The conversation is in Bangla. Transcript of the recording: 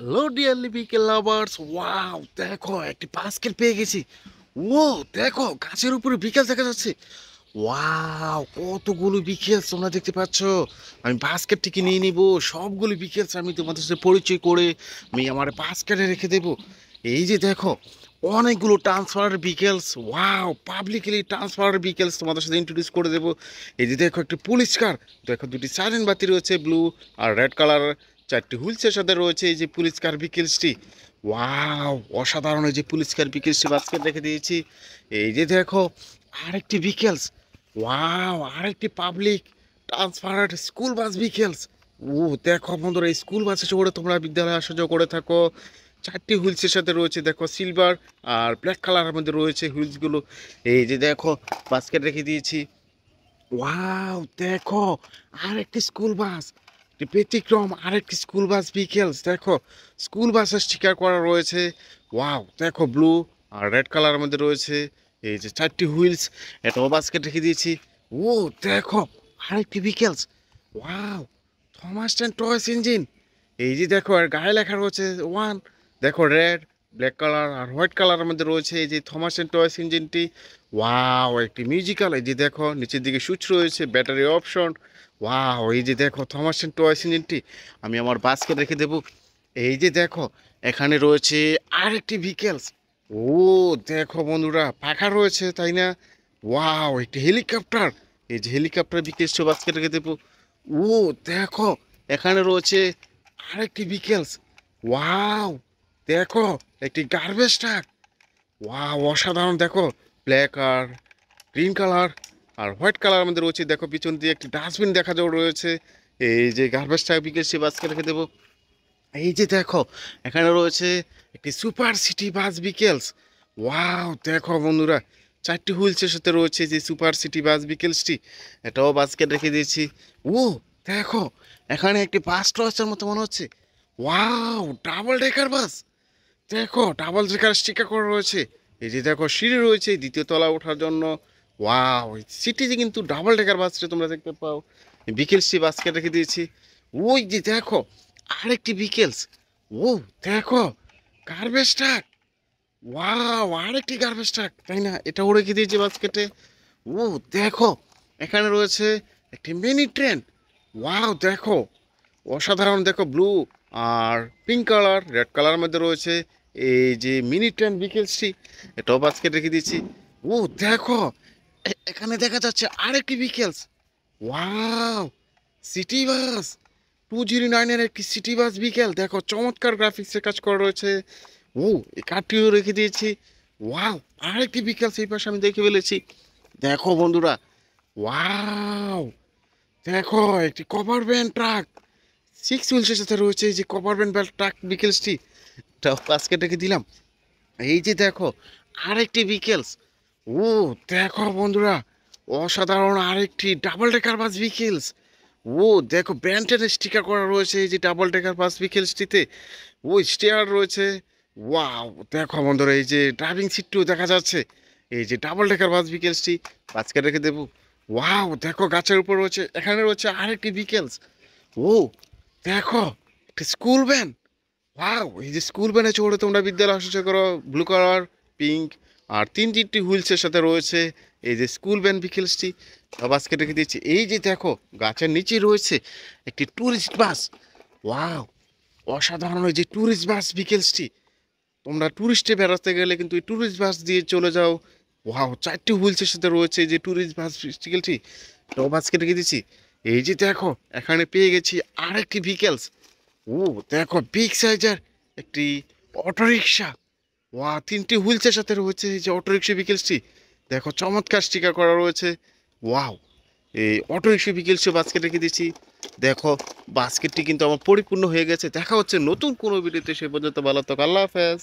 হ্যালো ডিয়ারলি বিকেল লাভার্স, ওয়াও দেখো একটি বাস্কেট পেয়ে গেছি। ও দেখো গাছের উপরে বিকেল দেখা যাচ্ছে। ওয়াও কতগুলো বিকেলস তোমরা দেখতে পাচ্ছ। আমি বাস্কেটটিকে নিয়ে নিব, সবগুলো বিকেলস আমি তোমাদের সাথে পরিচয় করে আমি আমার বাস্কেটে রেখে দেব। এই যে দেখো অনেকগুলো ট্রান্সফার বিকেলস, ওয়াও পাবলিকলি ট্রান্সফার বিকেলস তোমাদের সাথে ইন্ট্রোডিউস করে দেবো। এই যে দেখো একটি পুলিশ কার, দেখো দুটি সাইলেন্ট বাতি রয়েছে ব্লু আর রেড কালার, চারটি হুইলসের সাথে রয়েছে এই যে পুলিশ কার বিকেলসটি। ওয়াও অসাধারণ, এই যে পুলিশ কার বিকেলসটি বাস্কেট রেখে দিয়েছি। এই যে দেখো আরেকটি বিকেলস, ওয়াও আরেকটি পাবলিক ট্রান্সফার স্কুল বাস বিকেলস। ও দেখো বন্ধুরা, এই স্কুল বাসে চড়ে তোমরা বিদ্যালয়ে আসা যাওয়া করে থাকো। চারটি হুইলসের সাথে রয়েছে, দেখো সিলভার আর ব্ল্যাক কালারের মধ্যে রয়েছে হুইলসগুলো। এই যে দেখো বাস্কেট রেখে দিয়েছি। ওয়াও দেখো আরেকটি স্কুল বাস, একটি ব্যতিক্রম আরেকটি স্কুল বাস বিকেলস। দেখো স্কুল বাসের স্টিকার করা রয়েছে। ওয়াও দেখো ব্লু আর রেড কালারের মধ্যে রয়েছে। এই যে চারটি হুইলস, এটাও বাস্কেট রেখে দিয়েছি। ও দেখো আরেকটি বিকেলস, wow Thomas and toys engine. এই যে দেখো আর গায়ে লেখা রয়েছে ওয়ান। দেখো রেড ব্ল্যাক কালার আর হোয়াইট কালারের মধ্যে রয়েছে এই যে থমাস অ্যান্ড টয়েস ইঞ্জিনটি। ওয়াও একটি মিউজিক্যাল, এই যে দেখো নিচের দিকে সুইচ রয়েছে, ব্যাটারি অপশন। ওয়াও এই যে দেখো থমাস অ্যান্ড টয়েস ইঞ্জিনটি আমি আমার বাসকে রেখে দেবো। এই যে দেখো এখানে রয়েছে আরেকটি ভিকেলস। ও দেখো বন্ধুরা পাখা রয়েছে তাই না। ওয়াও একটি হেলিকপ্টার, এই যে হেলিকপ্টার ভিকেলস বাসকে রেখে দেবো। ও দেখো এখানে রয়েছে আরেকটি ভিকেলস। ওয়াও দেখো একটি গার্বেজ ট্রাক। ওয়াও অসাধারণ, দেখো ব্ল্যাক আর গ্রিন কালার আর হোয়াইট কালার মধ্যে রয়েছে। দেখো পিছন দিয়ে একটি ডাস্টবিন দেখা যাও রয়েছে। এই যে গার্বেজ ট্রাক বিকেল সে বাসকে রেখে দেবো। এই যে দেখো এখানে রয়েছে একটি সুপার সিটি বাস বিকেলস। ওয়াও দেখো বন্ধুরা চারটি হুইলসের সাথে রয়েছে যে সুপার সিটি বাস বিকেলসটি, এটাও বাসকে রেখে দিয়েছি। ও দেখো এখানে একটি বাস রয়েছে মতো মনে হচ্ছে। ওয়াও ডাবল ডেকার বাস, দেখো ডাবল ডেকার স্টিকার করা রয়েছে। এই যে দেখো সিঁড়ি রয়েছে দ্বিতীয় তলা ওঠার জন্য। ওয়াও সিটিতে কিন্তু ডাবল ডেকার বাসটা তোমরা দেখতে পাও। বিকেলসটি বাসকে রেখে দিয়েছি। ওই যে দেখো আরেকটি বিকেলস। ও দেখো গার্বেজ ট্রাক। ওয়াও আরেকটি গার্বেজ ট্রাক তাই না, এটাও রেখে দিয়েছি বাস্কেটে। ও দেখো এখানে রয়েছে একটি মিনি ট্রেন। ওয়াও দেখো অসাধারণ, দেখো ব্লু আর পিঙ্ক কালার রেড কালার মধ্যে রয়েছে এই যে মিনি ট্রেন বিকেলসটি, এটাও বাস্কেট রেখে দিয়েছি। ও দেখো এখানে দেখা যাচ্ছে আরেকটি বিকেলস। ওয়াও সিটি বাস 209-এর একটি সিটি বাস বিকেল, দেখো চমৎকার গ্রাফিক্সের কাজ করা রয়েছে। ও এই কার্ডটিও রেখে দিয়েছি। ওয়াও আরেকটি বিকেল সেই পাশে আমি দেখে ফেলেছি। দেখো বন্ধুরা ওয়াও দেখো একটি কভার ভ্যান ট্রাক 6 হুইলসের সাথে রয়েছে এই যে কভার ভ্যান ট্রাক বিকেলসটি, বাস্কেট রেখে দিলাম। এই যে দেখো আরেকটি বিকেলস। ও দেখো বন্ধুরা অসাধারণ আরেকটি ডাবল ডেকার বাস বিকেলস। ও দেখো ব্যান্ডের স্টিকার করা রয়েছে এই যে ডাবল ডেকার বাস বিকেলসটিতে। ও স্টেয়ার রয়েছে। ওয়াও দেখো বন্ধুরা এই যে ড্রাইভিং সিটটিও দেখা যাচ্ছে এই যে ডাবল ডেকার বাস বিকেলসটি, বাসকে রেখে দেবো। ওয়াও দেখো গাছের উপর রয়েছে, এখানে রয়েছে আরেকটি বিকেলস। ও দেখো একটা স্কুল ভ্যান। ওয়াও এই যে স্কুল ভ্যানে চড়ে তোমরা বিদ্যালয়ে আসা যাওয়া করো, ব্লু কালার পিঙ্ক আর তিনটি হুইলসের সাথে রয়েছে এই যে স্কুল ভ্যান বিকেলসটি, বাস্কেট রেখে দিয়েছি। এই যে দেখো গাছের নিচে রয়েছে একটি ট্যুরিস্ট বাস। ওয়াও অসাধারণ এই যে ট্যুরিস্ট বাস বিকেলসটি, তোমরা ট্যুরিস্টে বেড়াতে গেলে কিন্তু এই ট্যুরিস্ট বাস দিয়ে চলে যাও। ওয়াও চারটি হুইলসের সাথে রয়েছে এই যে ট্যুরিস্ট বাস বিকেলটি, এটাও বাস্কেট রেখে দিয়েছি। এই যে দেখো এখানে পেয়ে গেছি আরেকটি বিকেলস। ও দেখো বিগ সাইজের একটি অটোরিকশা। ওয়া তিনটি হুইলসের সাথে রয়েছে এই যে অটোরিকশা বিকেলসটি, দেখো চমৎকার স্টিকার করা রয়েছে। ওয়াও এই অটোরিকশা বিকেলসে বাস্কেট রেখে দিয়েছি। দেখো বাস্কেটটি কিন্তু আমার পরিপূর্ণ হয়ে গেছে। দেখা হচ্ছে নতুন কোনো ভিডিওতে, সে পর্যন্ত ভালো থাকো, আল্লাহ হাফেজ।